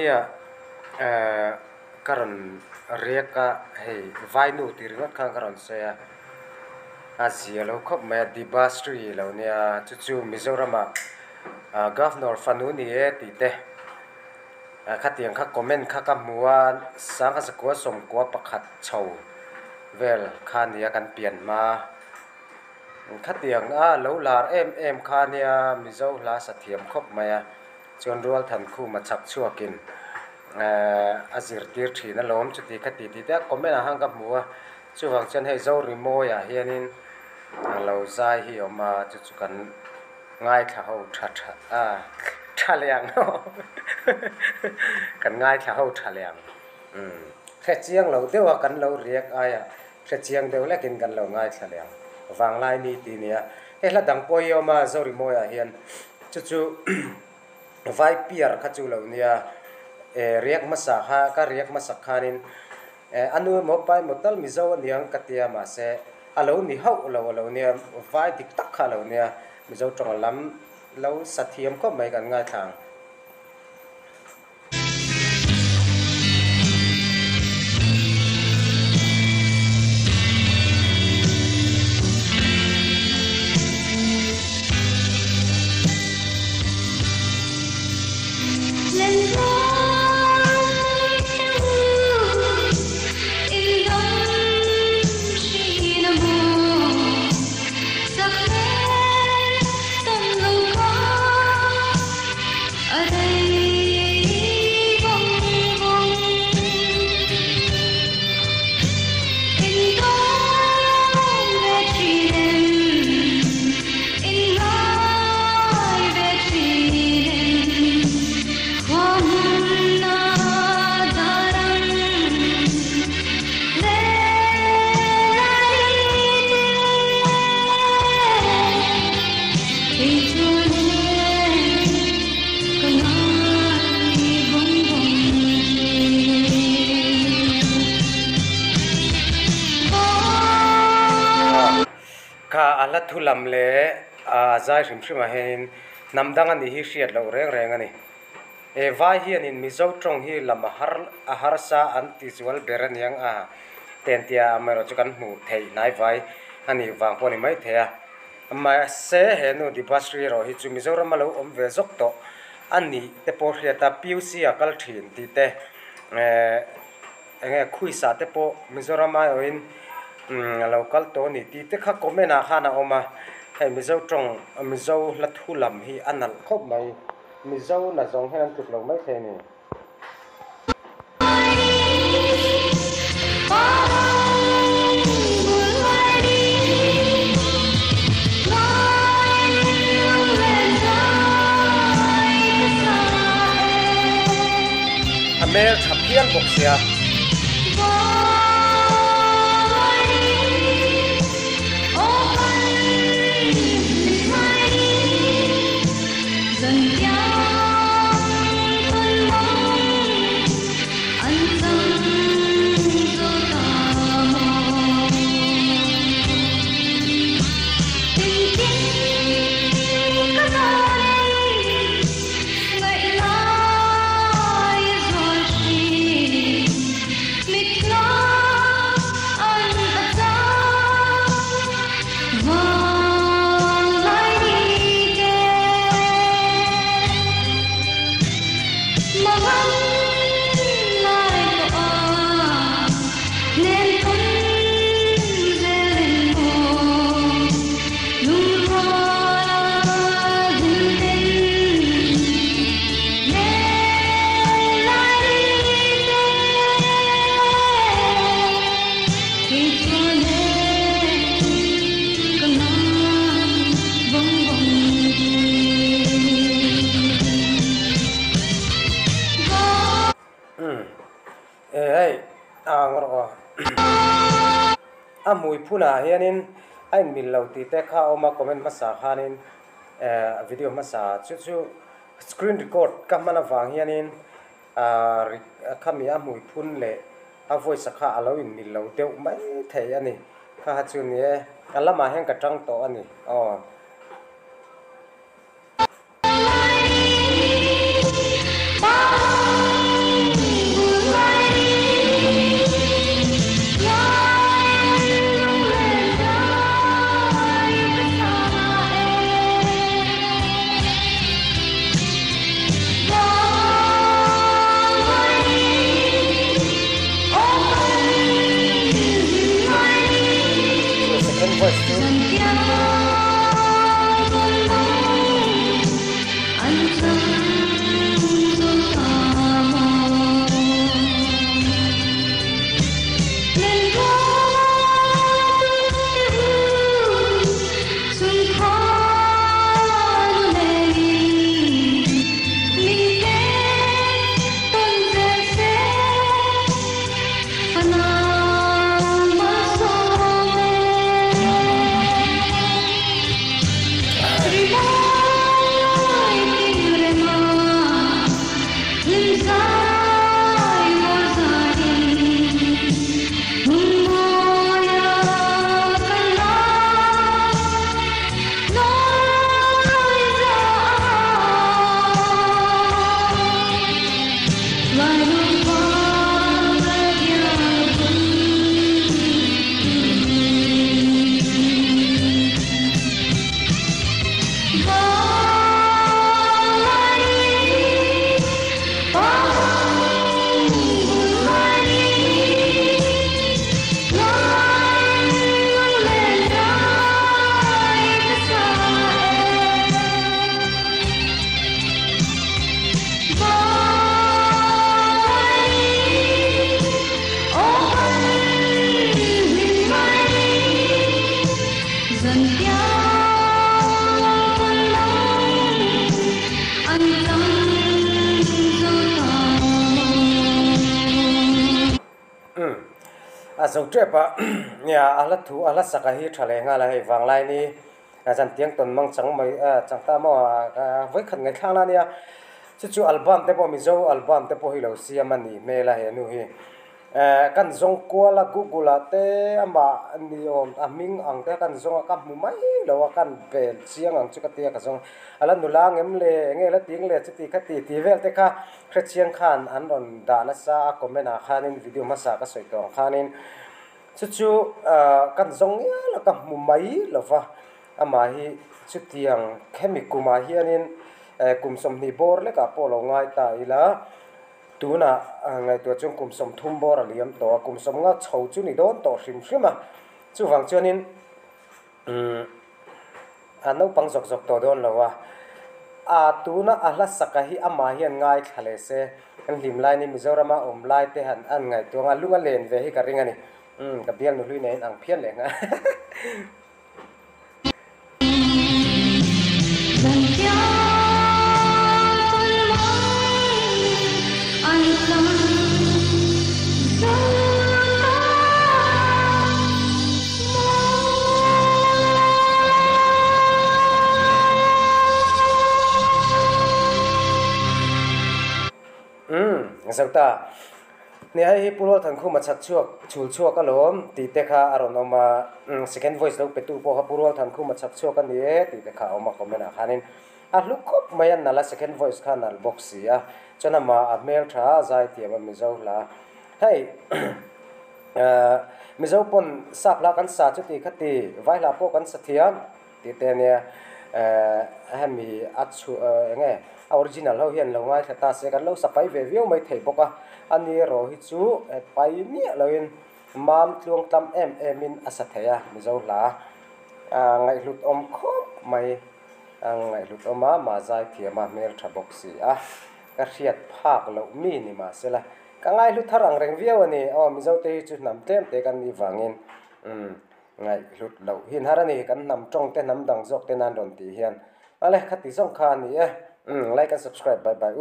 เนี่ยkaron reka hey vainu tiringot khang karon se azia lo khop ma dibastri lo nia chu Mizoram governor fanuni e ti te khatiang kha comment kha ka muan sang ka sakwa som kwa pakhat chho vel khania kan pian ma khatiang lo lar em khania mizo la sathiam khop ma chon rual than khu ma chak chuakin azir tir thina lom chuti khati ti ta comment hang ka muwa chuwang chen hei zo rimo ya hianin lo zai hi oma chu kan ngai tha ho thaliang kan ngai tha ho thaliang khe chiang lo dewa kan lo riak aya khe chiang deu la kin kan lo ngai thaliang wang lai ni ti nia he la dang poi oma zo rimo ya hian chu vai piar kha chu lo nia riak masa kha ka riak masa khanin anu mo pai motal mizo niang katia ma se alo ni hau lo nia vai dik tak kha lo nia mizo tong lam lo sathiam ko mai kan ngai thang ala thulam le zai shrimshima hen namdang ani hi hriat lo reng ani vai hian in mizo tong hi lam harsa anti zual beran yang tentia amero chukan mu thei nai vai ani wang poni mai thea ma se henu dibasri ro hi chu Mizoram lo om ve zok to ani te por hriata puc akal thin ti te enge khuisa te po Mizoram a oin local to ni ti te kha komena khana oma he mizo tong mizo la thulam hi anal khop mai mizo na jong han tuk lo mai the ni amer thapian boxia amui phuna hianin ain mil lo ti te kha oma comment masa khanin video masa chu screen record kamana wang hianin khami amui phun le a voice kha aloin mil lo deu mai thei ani kha chu ni alama heng ka tang to ani zo trepa nya ala thu ala saka hi thale nga la hei wanglai ni chan tiang ton mang chang mai chang ta mo voi khat ngai thang la nia chu album te po mi zo album te po hi lo siam ani me la he nu hi kan zong kwala google te ama ni om aming ang te kan zong ka mu mai lo kan pel chiang ang chu ka te ka zong ala nula ngem le nge la ting le chuti khati ti vel te kha khrechiang khan an ron da na sa comment a khanin video ma sa ka soi tong khanin chu kan zong ya la ka mu mai lo wa ama hi chutiang chemicuma hianin kum som ni bor le ka polo ngai ta ila tuna ngai to chung kum som thum bor aliam to kum som nga chho chu ni don to hrim hrim a chu wang chuanin anau pang jok jok to don lawa tuna ala sakahi ama hian ngai thale se an hlim lai ni mizorama om lai te han an ngai to nga lunga len ve hi ka ringa ni ka bial nu hlui nei ang phian le nga Zauta ni hai puro than khu ma chak chuak chul chuak ka lom ti te kha aron oma second voice lo petu po ha puro than khu ma chak chuak ka ni ti te kha oma comment a khanin a lukop mayan nala second voice kha nal box ya chana ma a mail tha zai ti ma mi zo la hey mi zo pon sap la kan sa chu ti khati vai la po kan sa thiam ti te ne ha mi achu nge original ho hian lo ngai thata se kan lo sapai ve viau mai thei boka ani ro hi chu pai mi loin mam tluang tam min asathaya mi zo la ngai lut om khop mai ngai lut oma ma zai thiama mel tha boxi ka riat phak lo mi ni ma sela ka ngai lut tharang reng viau ani mi zo te chu nam tem te kan ni wangin ngai lut lo hin harani kan nam tong te nam dang jok te nan ron ti hian ale khati song kha ni like and subscribe bye bye